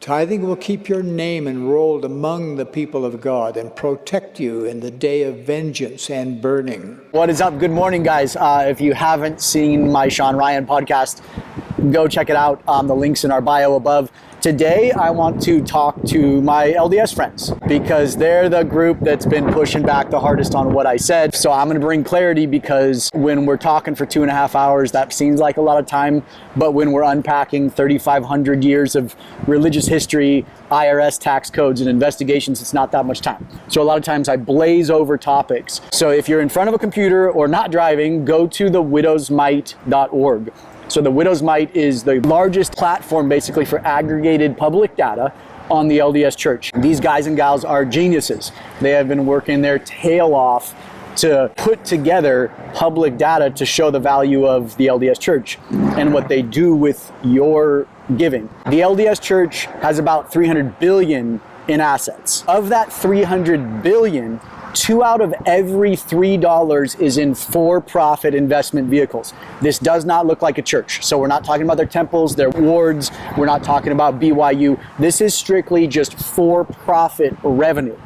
Tithing will keep your name enrolled among the people of God and protect you in the day of vengeance and burning. What is up? Good morning, guys. If you haven't seen my Shawn Ryan podcast, go check it out. The link's in our bio above. Today, I want to talk to my LDS friends because they're the group that's been pushing back the hardest on what I said. So I'm going to bring clarity because when we're talking for 2.5 hours, that seems like a lot of time. But when we're unpacking 3,500 years of religious history, IRS tax codes and investigations, it's not that much time. So a lot of times I blaze over topics. So if you're in front of a computer or not driving, go to thewidowsmite.org. So the Widow's Mite is the largest platform basically for aggregated public data on the LDS Church. These guys and gals are geniuses. They have been working their tail off to put together public data to show the value of the LDS Church and what they do with your giving. The LDS Church has about 300 billion in assets. Of that 300 billion, 2 out of every $3 is in for-profit investment vehicles. This does not look like a church. So we're not talking about their temples, their wards. We're not talking about BYU. This is strictly just for-profit revenue.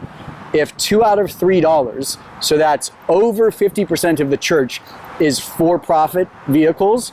If 2 out of $3, so that's over 50% of the church is for-profit vehicles,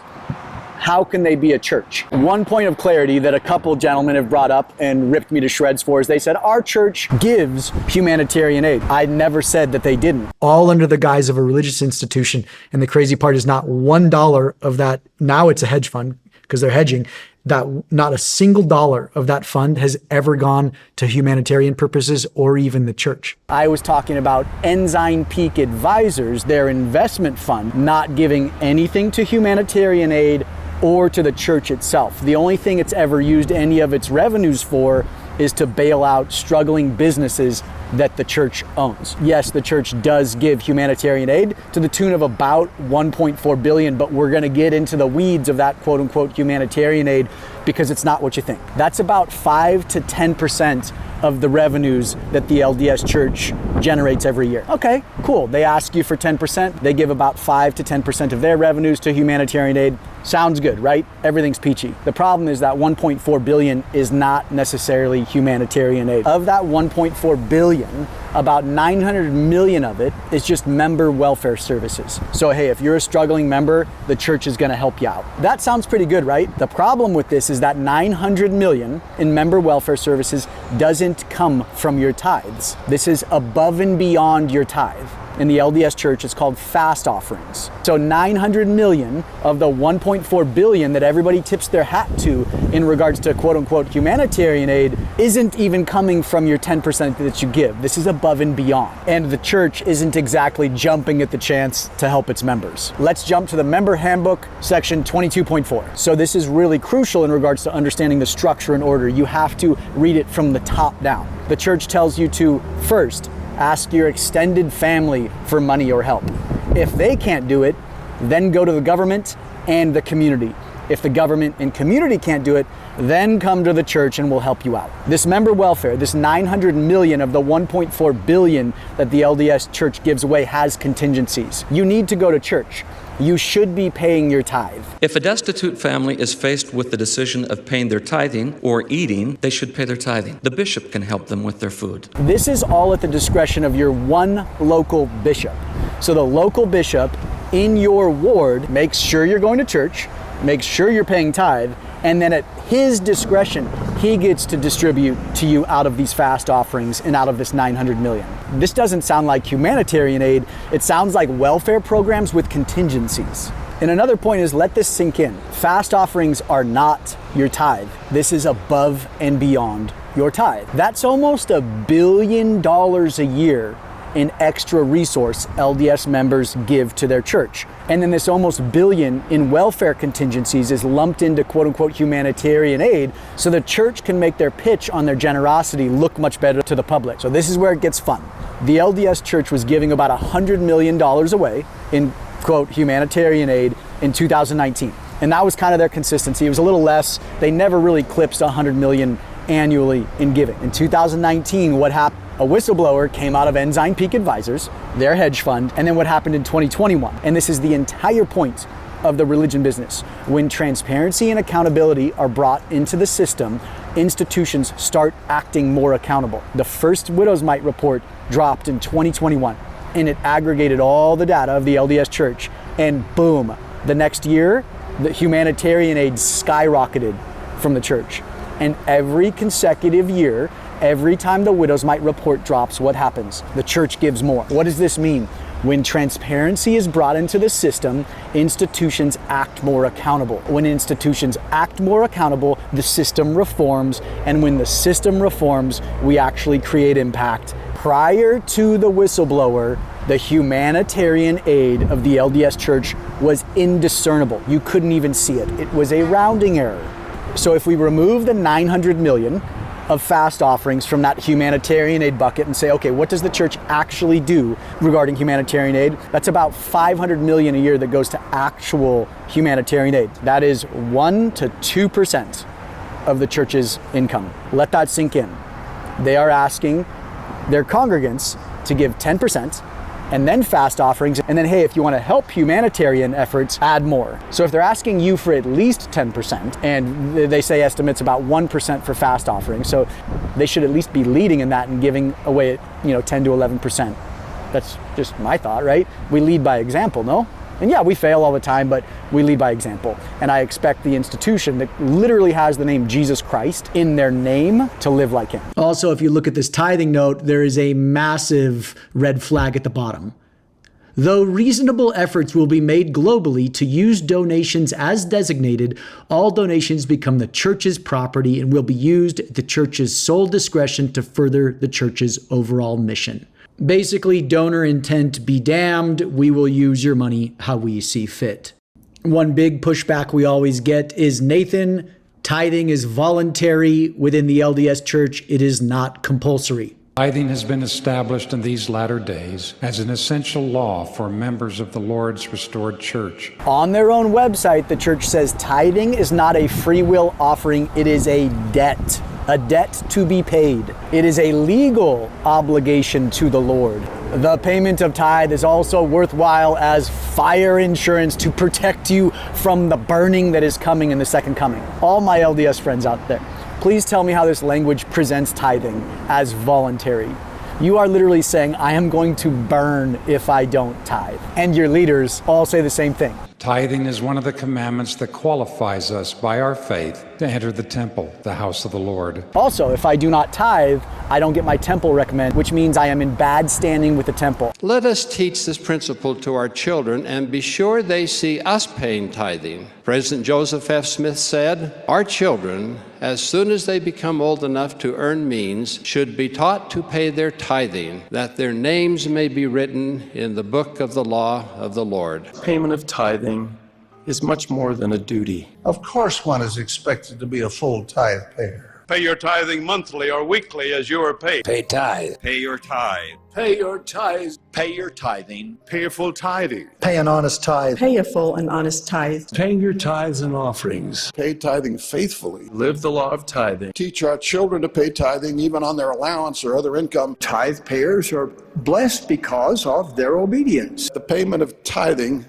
how can they be a church? One point of clarity that a couple gentlemen have brought up and ripped me to shreds for is they said, our church gives humanitarian aid. I never said that they didn't. All under the guise of a religious institution. And the crazy part is not $1 of that, now it's a hedge fund because they're hedging, that not a single dollar of that fund has ever gone to humanitarian purposes or even the church. I was talking about Ensign Peak Advisors, their investment fund, not giving anything to humanitarian aid or to the church itself. The only thing it's ever used any of its revenues for is to bail out struggling businesses that the church owns. Yes, the church does give humanitarian aid to the tune of about 1.4 billion, but we're gonna get into the weeds of that quote unquote humanitarian aid because it's not what you think. That's about 5 to 10% of the revenues that the LDS Church generates every year. Okay, cool. They ask you for 10%. They give about 5 to 10% of their revenues to humanitarian aid. Sounds good, right? Everything's peachy. The problem is that 1.4 billion is not necessarily humanitarian aid. Of that 1.4 billion, about 900 million of it is just member welfare services. So hey, if you're a struggling member, the church is gonna help you out. That sounds pretty good, right? The problem with this is that 900 million in member welfare services doesn't come from your tithes. This is above and beyond your tithe. In the LDS Church, it's called fast offerings. So 900 million of the 1.4 billion that everybody tips their hat to in regards to quote unquote humanitarian aid isn't even coming from your 10% that you give. This is above and beyond. And the church isn't exactly jumping at the chance to help its members. Let's jump to the member handbook, section 22.4. So this is really crucial in regards to understanding the structure and order. You have to read it from the top down. The church tells you to first ask your extended family for money or help. If they can't do it, then go to the government and the community. If the government and community can't do it, then come to the church and we'll help you out. This member welfare, this 900 million of the 1.4 billion that the LDS Church gives away has contingencies. You need to go to church. You should be paying your tithe. If a destitute family is faced with the decision of paying their tithing or eating, they should pay their tithing. The bishop can help them with their food. This is all at the discretion of your one local bishop. So the local bishop in your ward makes sure you're going to church, makes sure you're paying tithe, and then at his discretion, he gets to distribute to you out of these fast offerings and out of this 900 million. This doesn't sound like humanitarian aid. It sounds like welfare programs with contingencies. And another point is, let this sink in. Fast offerings are not your tithe. This is above and beyond your tithe. That's almost $1 billion a year in extra resource LDS members give to their church. And then this almost billion in welfare contingencies is lumped into quote unquote humanitarian aid so the church can make their pitch on their generosity look much better to the public. So this is where it gets fun. The LDS Church was giving about $100 million away in quote humanitarian aid in 2019. And that was kind of their consistency. It was a little less. They never really eclipsed 100 million annually in giving. In 2019, what happened? A whistleblower came out of Ensign Peak Advisors, their hedge fund, and then what happened in 2021. And this is the entire point of the religion business. When transparency and accountability are brought into the system, institutions start acting more accountable. The first Widow's Mite report dropped in 2021, and it aggregated all the data of the LDS Church, and boom, the next year, the humanitarian aid skyrocketed from the church. And every consecutive year, every time the Widow's Mite report drops, what happens? The church gives more. What does this mean? When transparency is brought into the system, institutions act more accountable. When institutions act more accountable, the system reforms, and when the system reforms, we actually create impact. Prior to the whistleblower, the humanitarian aid of the LDS Church was indiscernible. You couldn't even see it. It was a rounding error. So if we remove the 900 million of fast offerings from that humanitarian aid bucket and say, okay, what does the church actually do regarding humanitarian aid? That's about 500 million a year that goes to actual humanitarian aid. That is 1 to 2% of the church's income. Let that sink in. They are asking their congregants to give 10%, and then fast offerings, and then, hey, if you want to help humanitarian efforts, add more. So if they're asking you for at least 10%, and they say estimates about 1% for fast offerings, so they should at least be leading in that and giving away, 10 to 11%. That's just my thought, right? We lead by example, no? And yeah, we fail all the time, but we lead by example. And I expect the institution that literally has the name Jesus Christ in their name to live like him. Also, if you look at this tithing note, there is a massive red flag at the bottom. Though reasonable efforts will be made globally to use donations as designated, all donations become the church's property and will be used at the church's sole discretion to further the church's overall mission. Basically, donor intent be damned, we will use your money how we see fit. One big pushback we always get is, Nathan, tithing is voluntary within the LDS Church, it is not compulsory. Tithing has been established in these latter days as an essential law for members of the Lord's restored church. On their own website, the church says tithing is not a free will offering, it is a debt to be paid. It is a legal obligation to the Lord. The payment of tithe is also worthwhile as fire insurance to protect you from the burning that is coming in the second coming. All my LDS friends out there, please tell me how this language presents tithing as voluntary. You are literally saying, I am going to burn if I don't tithe. And your leaders all say the same thing. Tithing is one of the commandments that qualifies us by our faith to enter the temple, the house of the Lord. Also, if I do not tithe, I don't get my temple recommend, which means I am in bad standing with the temple. Let us teach this principle to our children and be sure they see us paying tithing. President Joseph F. Smith said, our children, as soon as they become old enough to earn means, should be taught to pay their tithing, that their names may be written in the book of the law of the Lord. Payment of tithing is much more than a duty. Of course one is expected to be a full tithe payer. Pay your tithing monthly or weekly as you are paid. Pay tithe. Pay your tithe. Pay your tithes. Pay your tithing. Pay your full tithing. Pay an honest tithe. Pay a full and honest tithe. Paying your tithes and offerings. Pay tithing faithfully. Live the law of tithing. Teach our children to pay tithing even on their allowance or other income. Tithe payers are blessed because of their obedience. The payment of tithing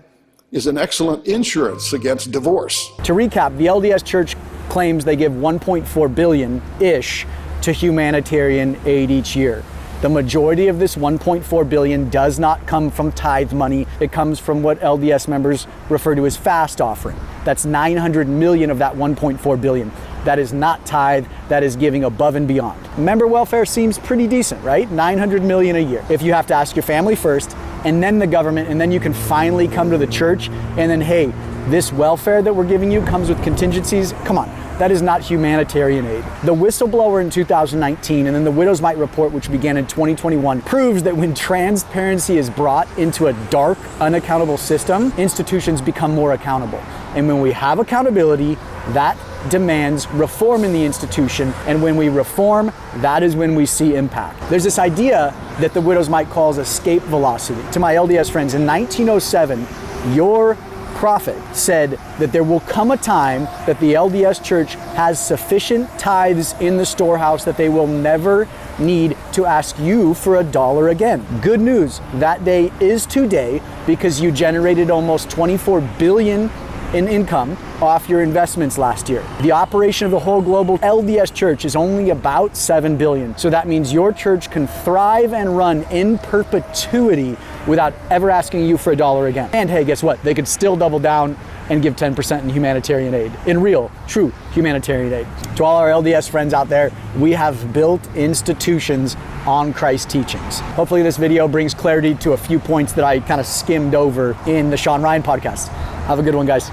is an excellent insurance against divorce. To recap, the LDS Church claims they give 1.4 billion-ish to humanitarian aid each year. The majority of this 1.4 billion does not come from tithe money. It comes from what LDS members refer to as fast offering. That's 900 million of that 1.4 billion. That is not tithe, that is giving above and beyond. Member welfare seems pretty decent, right? 900 million a year. If you have to ask your family first, and then the government, and then you can finally come to the church, and then, hey, this welfare that we're giving you comes with contingencies. Come on, that is not humanitarian aid. The Whistleblower in 2019 and then the Widow's Mite report, which began in 2021, proves that when transparency is brought into a dark, unaccountable system, institutions become more accountable. And when we have accountability, that demands reform in the institution, and when we reform, that is when we see impact. There's this idea that the Widow's Mite calls escape velocity. To my LDS friends, in 1907, your prophet said that there will come a time that the LDS Church has sufficient tithes in the storehouse that they will never need to ask you for a dollar again. Good news, that day is today, because you generated almost $24 billion in income off your investments last year. The operation of the whole global LDS church is only about $7 billion. So that means your church can thrive and run in perpetuity without ever asking you for a dollar again. And hey, guess what? They could still double down and give 10% in humanitarian aid, in real, true humanitarian aid. To all our LDS friends out there, we have built institutions on Christ's teachings. Hopefully this video brings clarity to a few points that I kind of skimmed over in the Shawn Ryan podcast. Have a good one, guys.